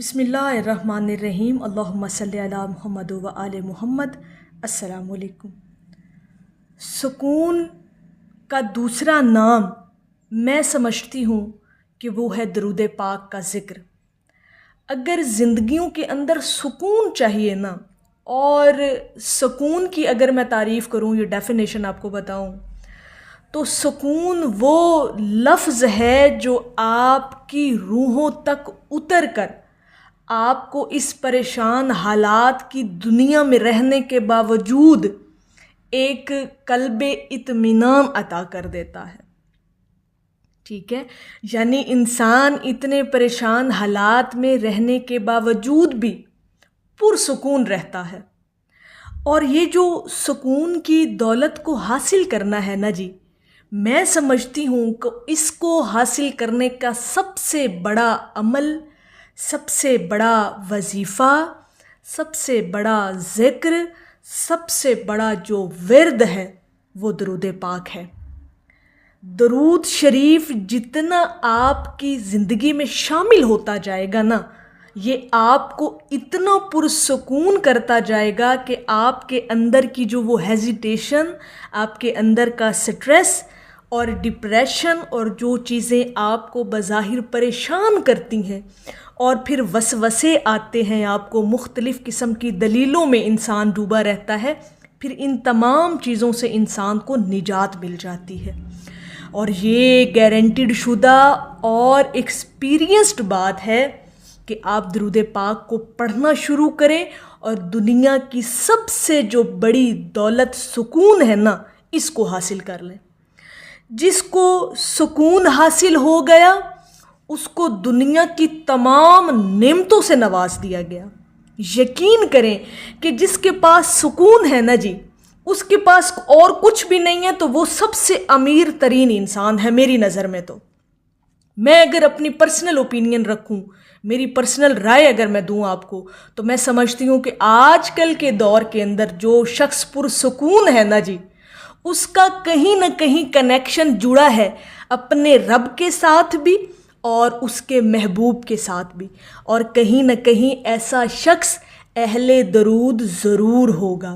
بسم اللہ الرحمن الرحیم، اللہم صلی علی محمد و آل محمد۔ السلام علیکم۔ سکون کا دوسرا نام میں سمجھتی ہوں کہ وہ ہے درود پاک کا ذکر۔ اگر زندگیوں کے اندر سکون چاہیے نا، اور سکون کی اگر میں تعریف کروں، یہ ڈیفینیشن آپ کو بتاؤں، تو سکون وہ لفظ ہے جو آپ کی روحوں تک اتر کر آپ کو اس پریشان حالات کی دنیا میں رہنے کے باوجود ایک قلب اطمینان عطا کر دیتا ہے۔ ٹھیک ہے، یعنی انسان اتنے پریشان حالات میں رہنے کے باوجود بھی پرسکون رہتا ہے۔ اور یہ جو سکون کی دولت کو حاصل کرنا ہے نا جی، میں سمجھتی ہوں کہ اس کو حاصل کرنے کا سب سے بڑا عمل، سب سے بڑا وظیفہ، سب سے بڑا ذکر، سب سے بڑا جو ورد ہے وہ درود پاک ہے۔ درود شریف جتنا آپ کی زندگی میں شامل ہوتا جائے گا نا، یہ آپ کو اتنا پرسکون کرتا جائے گا کہ آپ کے اندر کی جو وہ ہیزیٹیشن، آپ کے اندر کا سٹریس اور ڈپریشن اور جو چیزیں آپ کو بظاہر پریشان کرتی ہیں، اور پھر وسوسے آتے ہیں آپ کو، مختلف قسم کی دلیلوں میں انسان ڈوبا رہتا ہے، پھر ان تمام چیزوں سے انسان کو نجات مل جاتی ہے۔ اور یہ گارنٹیڈ شدہ اور ایکسپیرینسڈ بات ہے کہ آپ درود پاک کو پڑھنا شروع کریں اور دنیا کی سب سے جو بڑی دولت سکون ہے نا، اس کو حاصل کر لیں۔ جس کو سکون حاصل ہو گیا، اس کو دنیا کی تمام نعمتوں سے نواز دیا گیا۔ یقین کریں کہ جس کے پاس سکون ہے نا جی، اس کے پاس اور کچھ بھی نہیں ہے تو وہ سب سے امیر ترین انسان ہے میری نظر میں۔ تو میں اگر اپنی پرسنل اوپینین رکھوں، میری پرسنل رائے اگر میں دوں آپ کو، تو میں سمجھتی ہوں کہ آج کل کے دور کے اندر جو شخص پرسکون ہے نا جی، اس کا کہیں نہ کہیں کنیکشن جڑا ہے اپنے رب کے ساتھ بھی اور اس کے محبوب کے ساتھ بھی، اور کہیں نہ کہیں ایسا شخص اہل درود ضرور ہوگا۔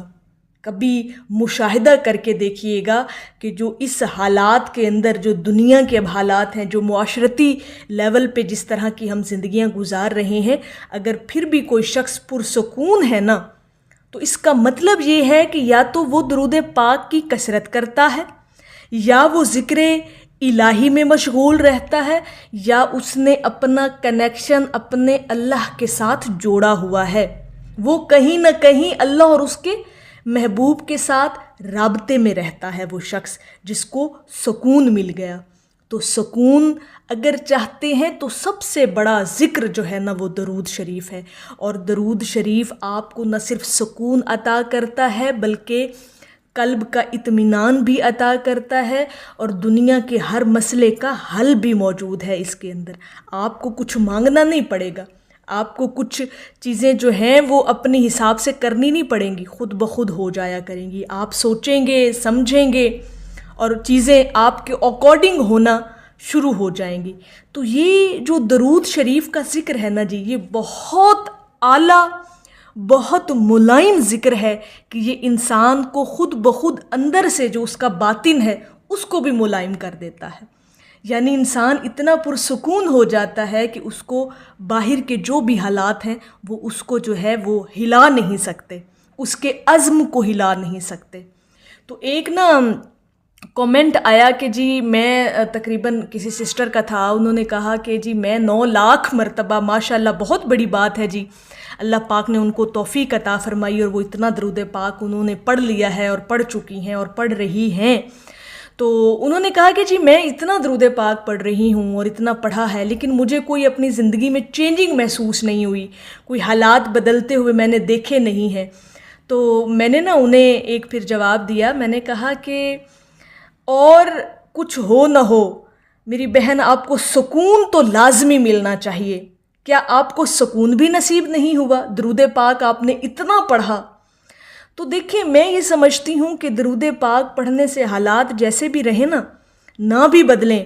کبھی مشاہدہ کر کے دیکھیے گا کہ جو اس حالات کے اندر، جو دنیا کے اب حالات ہیں، جو معاشرتی لیول پہ جس طرح کی ہم زندگیاں گزار رہے ہیں، اگر پھر بھی کوئی شخص پرسکون ہے نا، تو اس کا مطلب یہ ہے کہ یا تو وہ درود پاک کی کثرت کرتا ہے، یا وہ ذکر الہی میں مشغول رہتا ہے، یا اس نے اپنا کنیکشن اپنے اللہ کے ساتھ جوڑا ہوا ہے۔ وہ کہیں نہ کہیں اللہ اور اس کے محبوب کے ساتھ رابطے میں رہتا ہے، وہ شخص جس کو سکون مل گیا۔ تو سکون اگر چاہتے ہیں تو سب سے بڑا ذکر جو ہے نا وہ درود شریف ہے۔ اور درود شریف آپ کو نہ صرف سکون عطا کرتا ہے بلکہ قلب کا اطمینان بھی عطا کرتا ہے، اور دنیا کے ہر مسئلے کا حل بھی موجود ہے اس کے اندر۔ آپ کو کچھ مانگنا نہیں پڑے گا، آپ کو کچھ چیزیں جو ہیں وہ اپنے حساب سے کرنی نہیں پڑیں گی، خود بخود ہو جایا کریں گی۔ آپ سوچیں گے، سمجھیں گے، اور چیزیں آپ کے اکارڈنگ ہونا شروع ہو جائیں گی۔ تو یہ جو درود شریف کا ذکر ہے نا جی، یہ بہت اعلیٰ، بہت ملائم ذکر ہے کہ یہ انسان کو خود بخود اندر سے جو اس کا باطن ہے اس کو بھی ملائم کر دیتا ہے۔ یعنی انسان اتنا پرسکون ہو جاتا ہے کہ اس کو باہر کے جو بھی حالات ہیں وہ اس کو جو ہے وہ ہلا نہیں سکتے، اس کے عزم کو ہلا نہیں سکتے۔ تو ایک نا کومنٹ آیا کہ جی میں تقریباً کسی سسٹر کا تھا، انہوں نے کہا کہ جی میں 9 لاکھ مرتبہ، ماشاءاللہ بہت بڑی بات ہے جی، اللہ پاک نے ان کو توفیق عطا فرمائی اور وہ اتنا درود پاک انہوں نے پڑھ لیا ہے اور پڑھ چکی ہیں اور پڑھ رہی ہیں۔ تو انہوں نے کہا کہ جی میں اتنا درود پاک پڑھ رہی ہوں اور اتنا پڑھا ہے، لیکن مجھے کوئی اپنی زندگی میں چینجنگ محسوس نہیں ہوئی، کوئی حالات بدلتے ہوئے میں نے دیکھے نہیں ہیں۔ تو میں نے نا انہیں ایک پھر جواب دیا، میں نے کہا کہ اور کچھ ہو نہ ہو میری بہن، آپ کو سکون تو لازمی ملنا چاہیے۔ کیا آپ کو سکون بھی نصیب نہیں ہوا؟ درود پاک آپ نے اتنا پڑھا۔ تو دیکھیں، میں یہ سمجھتی ہوں کہ درود پاک پڑھنے سے حالات جیسے بھی رہیں نا، نہ بھی بدلیں،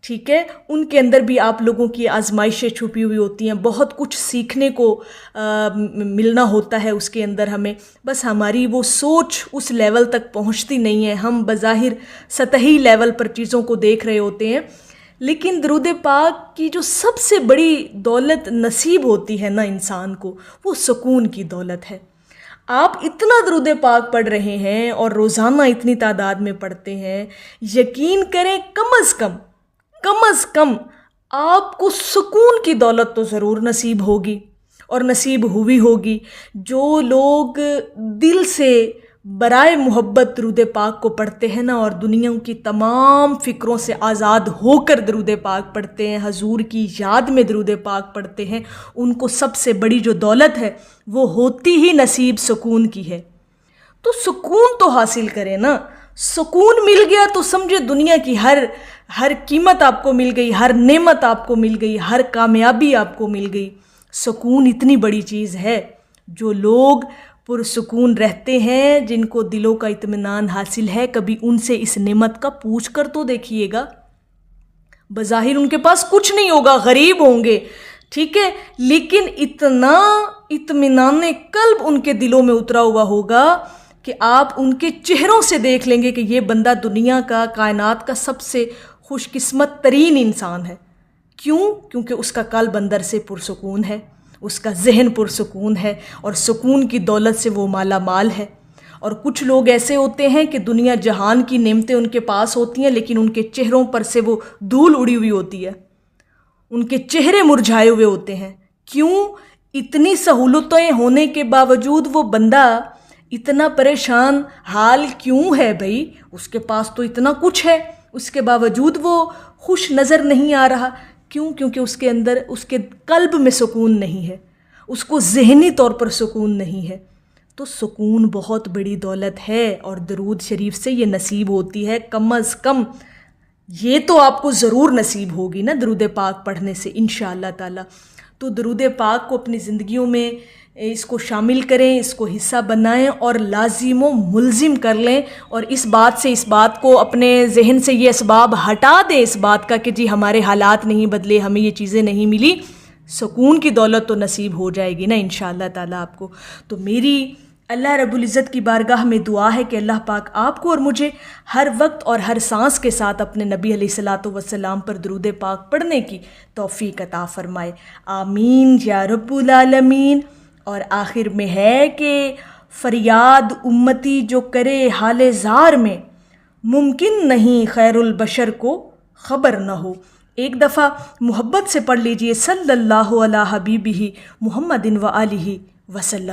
ٹھیک ہے، ان کے اندر بھی آپ لوگوں کی آزمائشیں چھپی ہوئی ہوتی ہیں، بہت کچھ سیکھنے کو ملنا ہوتا ہے اس کے اندر ہمیں، بس ہماری وہ سوچ اس لیول تک پہنچتی نہیں ہے، ہم بظاہر سطحی لیول پر چیزوں کو دیکھ رہے ہوتے ہیں۔ لیکن درود پاک کی جو سب سے بڑی دولت نصیب ہوتی ہے نا انسان کو، وہ سکون کی دولت ہے۔ آپ اتنا درود پاک پڑھ رہے ہیں اور روزانہ اتنی تعداد میں پڑھتے ہیں، یقین کریں کم از کم آپ کو سکون کی دولت تو ضرور نصیب ہوگی اور نصیب ہوئی ہوگی۔ جو لوگ دل سے برائے محبت درود پاک کو پڑھتے ہیں نا اور دنیا کی تمام فکروں سے آزاد ہو کر درود پاک پڑھتے ہیں، حضور کی یاد میں درود پاک پڑھتے ہیں، ان کو سب سے بڑی جو دولت ہے وہ ہوتی ہی نصیب سکون کی ہے۔ تو سکون تو حاصل کریں نا، سکون مل گیا تو سمجھے دنیا کی ہر قیمت آپ کو مل گئی، ہر نعمت آپ کو مل گئی، ہر کامیابی آپ کو مل گئی۔ سکون اتنی بڑی چیز ہے، جو لوگ پرسکون رہتے ہیں، جن کو دلوں کا اطمینان حاصل ہے، کبھی ان سے اس نعمت کا پوچھ کر تو دیکھیے گا۔ بظاہر ان کے پاس کچھ نہیں ہوگا، غریب ہوں گے، ٹھیک ہے، لیکن اتنا اطمینان قلب ان کے دلوں میں اترا ہوا ہوگا کہ آپ ان کے چہروں سے دیکھ لیں گے کہ یہ بندہ دنیا کا، کائنات کا سب سے خوش قسمت ترین انسان ہے۔ کیوں؟ کیونکہ اس کا قلب اندر سے پرسکون ہے، اس کا ذہن پرسکون ہے، اور سکون کی دولت سے وہ مالا مال ہے۔ اور کچھ لوگ ایسے ہوتے ہیں کہ دنیا جہان کی نعمتیں ان کے پاس ہوتی ہیں، لیکن ان کے چہروں پر سے وہ دھول اڑی ہوئی ہوتی ہے، ان کے چہرے مرجھائے ہوئے ہوتے ہیں۔ کیوں؟ اتنی سہولتیں ہونے کے باوجود وہ بندہ اتنا پریشان حال کیوں ہے بھائی؟ اس کے پاس تو اتنا کچھ ہے، اس کے باوجود وہ خوش نظر نہیں آ رہا۔ کیوں؟ کیونکہ اس کے اندر، اس کے قلب میں سکون نہیں ہے، اس کو ذہنی طور پر سکون نہیں ہے۔ تو سکون بہت بڑی دولت ہے، اور درود شریف سے یہ نصیب ہوتی ہے۔ کم از کم یہ تو آپ کو ضرور نصیب ہوگی نا درود پاک پڑھنے سے انشاءاللہ تعالی۔ تو درود پاک کو اپنی زندگیوں میں اس کو شامل کریں، اس کو حصہ بنائیں اور لازم و ملزم کر لیں، اور اس بات کو اپنے ذہن سے یہ اسباب ہٹا دیں اس بات کا کہ جی ہمارے حالات نہیں بدلے، ہمیں یہ چیزیں نہیں ملی، سکون کی دولت تو نصیب ہو جائے گی نا انشاءاللہ تعالیٰ آپ کو۔ تو میری اللہ رب العزت کی بارگاہ میں دعا ہے کہ اللہ پاک آپ کو اور مجھے ہر وقت اور ہر سانس کے ساتھ اپنے نبی علیہ الصلاۃ والسلام پر درود پاک پڑھنے کی توفیق عطا فرمائے، آمین یا رب العالمین۔ اور آخر میں ہے کہ فریاد امتی جو کرے حال زار میں، ممکن نہیں خیر البشر کو خبر نہ ہو۔ ایک دفعہ محبت سے پڑھ لیجئے، صلی اللہ علی حبیبہ محمد و آلہ وسلم۔